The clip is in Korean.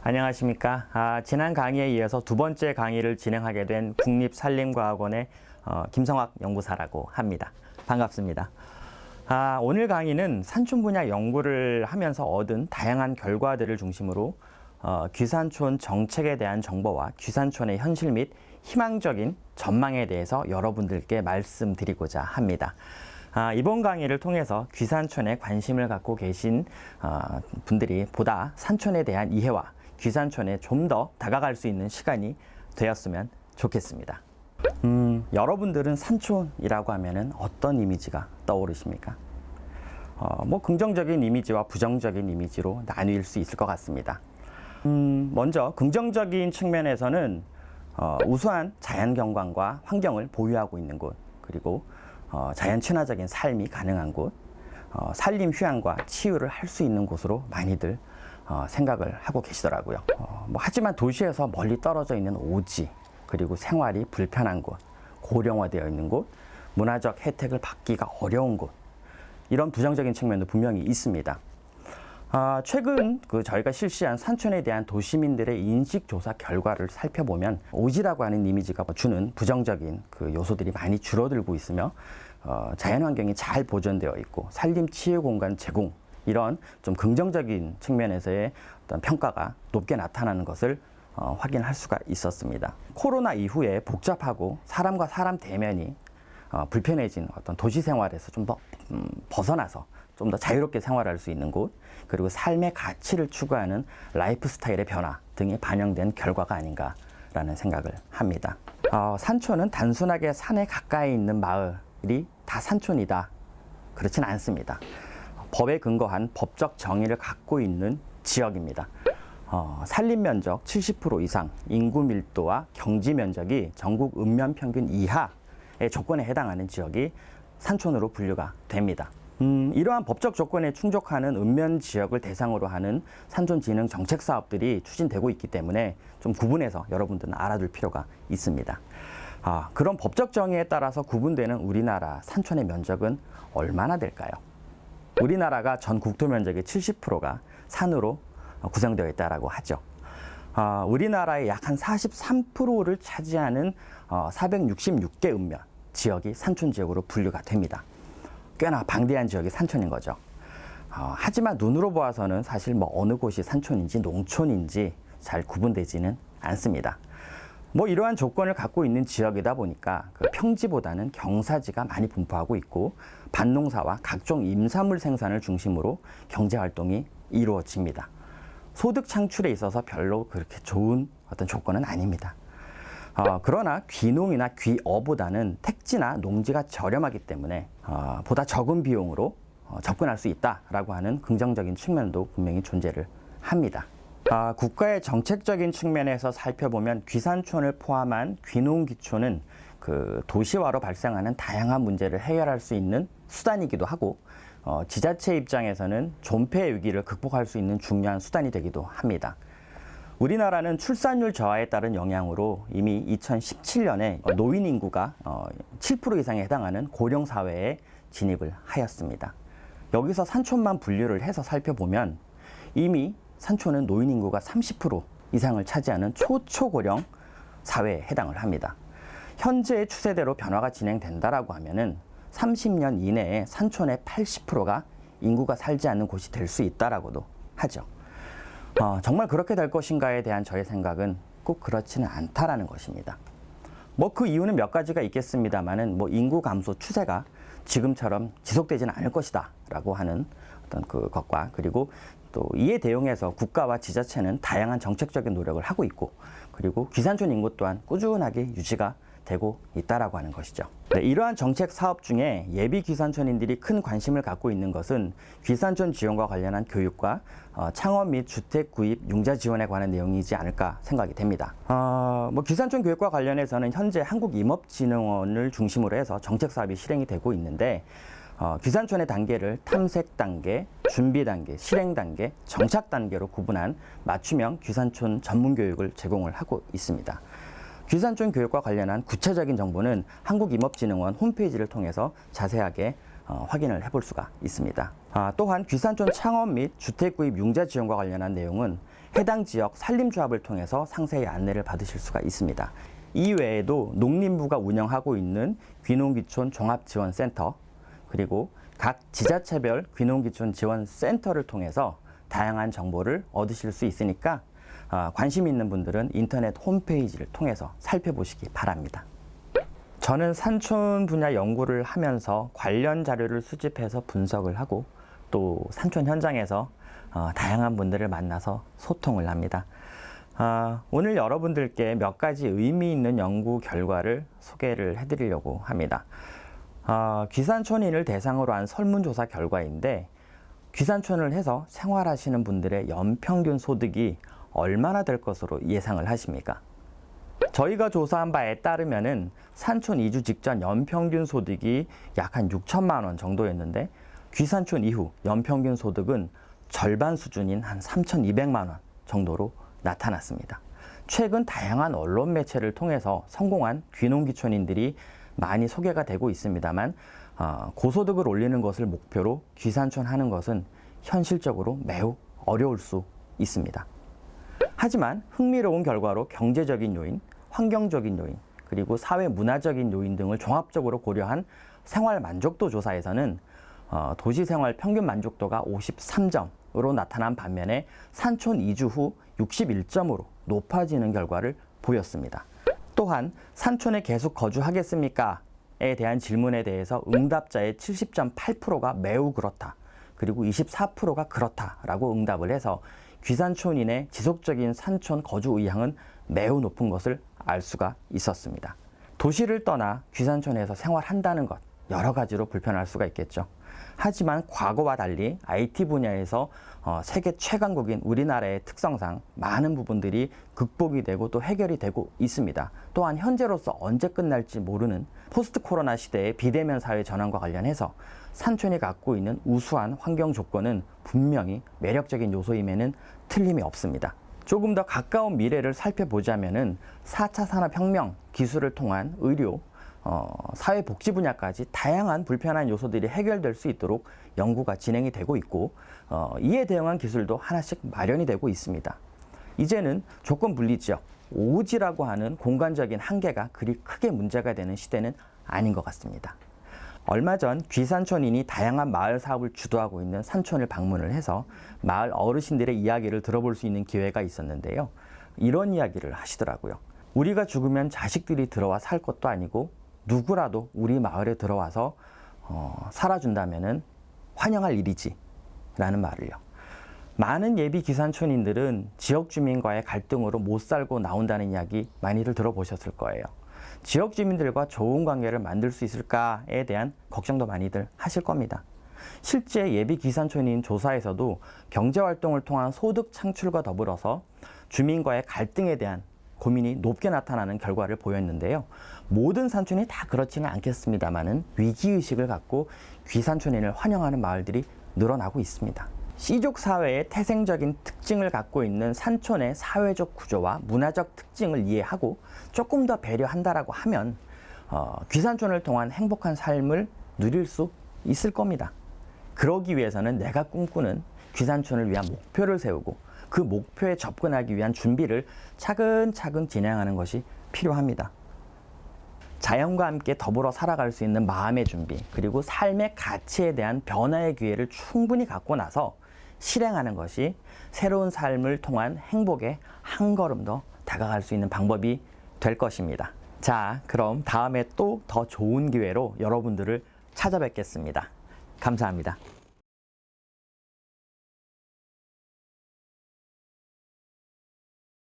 안녕하십니까. 지난 강의에 이어서 두 번째 강의를 진행하게 된 국립산림과학원의 김성학 연구사라고 합니다. 반갑습니다. 오늘 강의는 산촌 분야 연구를 하면서 얻은 다양한 결과들을 중심으로 귀산촌 정책에 대한 정보와 귀산촌의 현실 및 희망적인 전망에 대해서 여러분들께 말씀드리고자 합니다. 이번 강의를 통해서 귀산촌에 관심을 갖고 계신 분들이 보다 산촌에 대한 이해와 귀산촌에 좀 더 다가갈 수 있는 시간이 되었으면 좋겠습니다. 여러분들은 산촌이라고 하면은 어떤 이미지가 떠오르십니까? 긍정적인 이미지와 부정적인 이미지로 나뉠 수 있을 것 같습니다. 먼저 긍정적인 측면에서는 우수한 자연 경관과 환경을 보유하고 있는 곳, 그리고 자연 친화적인 삶이 가능한 곳, 산림 휴양과 치유를 할 수 있는 곳으로 많이들 생각을 하고 계시더라고요. 하지만 도시에서 멀리 떨어져 있는 오지, 그리고 생활이 불편한 곳, 고령화되어 있는 곳, 문화적 혜택을 받기가 어려운 곳, 이런 부정적인 측면도 분명히 있습니다. 최근 저희가 실시한 산촌에 대한 도시민들의 인식조사 결과를 살펴보면 오지라고 하는 이미지가 주는 부정적인 요소들이 많이 줄어들고 있으며 자연환경이 잘 보존되어 있고 산림 치유 공간 제공, 이런 좀 긍정적인 측면에서의 어떤 평가가 높게 나타나는 것을 확인할 수가 있었습니다. 코로나 이후에 복잡하고 사람과 사람 대면이 불편해진 어떤 도시 생활에서 좀 더 벗어나서 좀 더 자유롭게 생활할 수 있는 곳, 그리고 삶의 가치를 추구하는 라이프 스타일의 변화 등이 반영된 결과가 아닌가라는 생각을 합니다. 산촌은 단순하게 산에 가까이 있는 마을이 다 산촌이다, 그렇진 않습니다. 법에 근거한 법적 정의를 갖고 있는 지역입니다. 산림 면적 70% 이상, 인구 밀도와 경지 면적이 전국 읍면 평균 이하의 조건에 해당하는 지역이 산촌으로 분류가 됩니다. 이러한 법적 조건에 충족하는 읍면 지역을 대상으로 하는 산촌 진흥 정책 사업들이 추진되고 있기 때문에 좀 구분해서 여러분들은 알아둘 필요가 있습니다. 그런 법적 정의에 따라서 구분되는 우리나라 산촌의 면적은 얼마나 될까요? 우리나라가 전 국토 면적의 70%가 산으로 구성되어 있다고 하죠. 우리나라의 약 한 43%를 차지하는 466개 읍면 지역이 산촌 지역으로 분류가 됩니다. 꽤나 방대한 지역이 산촌인 거죠. 하지만 눈으로 보아서는 사실 어느 곳이 산촌인지 농촌인지 잘 구분되지는 않습니다. 이러한 조건을 갖고 있는 지역이다 보니까 평지보다는 경사지가 많이 분포하고 있고 밭농사와 각종 임산물 생산을 중심으로 경제활동이 이루어집니다. 소득 창출에 있어서 별로 그렇게 좋은 어떤 조건은 아닙니다. 그러나 귀농이나 귀어보다는 택지나 농지가 저렴하기 때문에 보다 적은 비용으로 접근할 수 있다라고 하는 긍정적인 측면도 분명히 존재를 합니다. 국가의 정책적인 측면에서 살펴보면 귀산촌을 포함한 귀농귀촌은 도시화로 발생하는 다양한 문제를 해결할 수 있는 수단이기도 하고 지자체 입장에서는 존폐 위기를 극복할 수 있는 중요한 수단이 되기도 합니다. 우리나라는 출산율 저하에 따른 영향으로 이미 2017년에 노인 인구가 7% 이상에 해당하는 고령 사회에 진입을 하였습니다. 여기서 산촌만 분류를 해서 살펴보면 이미 산촌은 노인 인구가 30% 이상을 차지하는 초초고령 사회에 해당을 합니다. 현재의 추세대로 변화가 진행된다라고 하면은 30년 이내에 산촌의 80%가 인구가 살지 않는 곳이 될 수 있다라고도 하죠. 정말 그렇게 될 것인가에 대한 저의 생각은 꼭 그렇지는 않다라는 것입니다. 그 이유는 몇 가지가 있겠습니다만은 인구 감소 추세가 지금처럼 지속되지는 않을 것이다 라고 하는 어떤 것과, 그리고 또 이에 대응해서 국가와 지자체는 다양한 정책적인 노력을 하고 있고, 그리고 귀산촌 인구 또한 꾸준하게 유지가 되고 있다라고 하는 것이죠. 이러한 정책 사업 중에 예비 귀산촌인들이 큰 관심을 갖고 있는 것은 귀산촌 지원과 관련한 교육과 창업 및 주택 구입 융자 지원에 관한 내용이지 않을까 생각이 됩니다. 귀산촌 교육과 관련해서는 현재 한국임업진흥원을 중심으로 해서 정책 사업이 실행이 되고 있는데 귀산촌의 단계를 탐색 단계, 준비 단계, 실행 단계, 정착 단계로 구분한 맞춤형 귀산촌 전문 교육을 제공을 하고 있습니다. 귀산촌 교육과 관련한 구체적인 정보는 한국임업진흥원 홈페이지를 통해서 자세하게 확인을 해볼 수가 있습니다. 또한 귀산촌 창업 및 주택구입 융자 지원과 관련한 내용은 해당 지역 산림조합을 통해서 상세히 안내를 받으실 수가 있습니다. 이 외에도 농림부가 운영하고 있는 귀농귀촌 종합지원센터, 그리고 각 지자체별 귀농귀촌 지원센터를 통해서 다양한 정보를 얻으실 수 있으니까 관심 있는 분들은 인터넷 홈페이지를 통해서 살펴보시기 바랍니다. 저는 산촌 분야 연구를 하면서 관련 자료를 수집해서 분석을 하고 또 산촌 현장에서 다양한 분들을 만나서 소통을 합니다. 오늘 여러분들께 몇 가지 의미 있는 연구 결과를 소개를 해드리려고 합니다. 귀산촌인을 대상으로 한 설문조사 결과인데, 귀산촌을 해서 생활하시는 분들의 연평균 소득이 얼마나 될 것으로 예상을 하십니까? 저희가 조사한 바에 따르면은 산촌 이주 직전 연평균 소득이 약 한 6천만 원 정도였는데, 귀산촌 이후 연평균 소득은 절반 수준인 한 3,200만 원 정도로 나타났습니다. 최근 다양한 언론 매체를 통해서 성공한 귀농귀촌인들이 많이 소개가 되고 있습니다만, 고소득을 올리는 것을 목표로 귀산촌 하는 것은 현실적으로 매우 어려울 수 있습니다. 하지만 흥미로운 결과로 경제적인 요인, 환경적인 요인, 그리고 사회 문화적인 요인 등을 종합적으로 고려한 생활 만족도 조사에서는 도시 생활 평균 만족도가 53점으로 나타난 반면에 산촌 이주 후 61점으로 높아지는 결과를 보였습니다. 또한 산촌에 계속 거주하겠습니까? 에 대한 질문에 대해서 응답자의 70.8%가 매우 그렇다, 그리고 24%가 그렇다라고 응답을 해서 귀산촌인의 지속적인 산촌 거주 의향은 매우 높은 것을 알 수가 있었습니다. 도시를 떠나 귀산촌에서 생활한다는 것, 여러 가지로 불편할 수가 있겠죠. 하지만 과거와 달리 IT 분야에서 세계 최강국인 우리나라의 특성상 많은 부분들이 극복이 되고 또 해결이 되고 있습니다. 또한 현재로서 언제 끝날지 모르는 포스트 코로나 시대의 비대면 사회 전환과 관련해서 산촌이 갖고 있는 우수한 환경 조건은 분명히 매력적인 요소임에는 틀림이 없습니다. 조금 더 가까운 미래를 살펴보자면은 4차 산업혁명 기술을 통한 의료, 사회복지 분야까지 다양한 불편한 요소들이 해결될 수 있도록 연구가 진행이 되고 있고, 이에 대응한 기술도 하나씩 마련이 되고 있습니다. 이제는 조건 분리 지역, 오지라고 하는 공간적인 한계가 그리 크게 문제가 되는 시대는 아닌 것 같습니다. 얼마 전 귀산촌인이 다양한 마을 사업을 주도하고 있는 산촌을 방문을 해서 마을 어르신들의 이야기를 들어볼 수 있는 기회가 있었는데요. 이런 이야기를 하시더라고요. 우리가 죽으면 자식들이 들어와 살 것도 아니고 누구라도 우리 마을에 들어와서 살아준다면은 환영할 일이지 라는 말을요. 많은 예비 귀산촌인들은 지역 주민과의 갈등으로 못 살고 나온다는 이야기 많이들 들어보셨을 거예요. 지역 주민들과 좋은 관계를 만들 수 있을까에 대한 걱정도 많이들 하실 겁니다. 실제 예비 귀산촌인 조사에서도 경제활동을 통한 소득 창출과 더불어서 주민과의 갈등에 대한 고민이 높게 나타나는 결과를 보였는데요. 모든 산촌이 다 그렇지는 않겠습니다만은 위기의식을 갖고 귀산촌인을 환영하는 마을들이 늘어나고 있습니다. C족 사회의 태생적인 특징을 갖고 있는 산촌의 사회적 구조와 문화적 특징을 이해하고 조금 더 배려한다라고 하면 귀산촌을 통한 행복한 삶을 누릴 수 있을 겁니다. 그러기 위해서는 내가 꿈꾸는 귀산촌을 위한 목표를 세우고 그 목표에 접근하기 위한 준비를 차근차근 진행하는 것이 필요합니다. 자연과 함께 더불어 살아갈 수 있는 마음의 준비, 그리고 삶의 가치에 대한 변화의 기회를 충분히 갖고 나서 실행하는 것이 새로운 삶을 통한 행복에 한 걸음 더 다가갈 수 있는 방법이 될 것입니다. 자, 그럼 다음에 또 더 좋은 기회로 여러분들을 찾아뵙겠습니다. 감사합니다.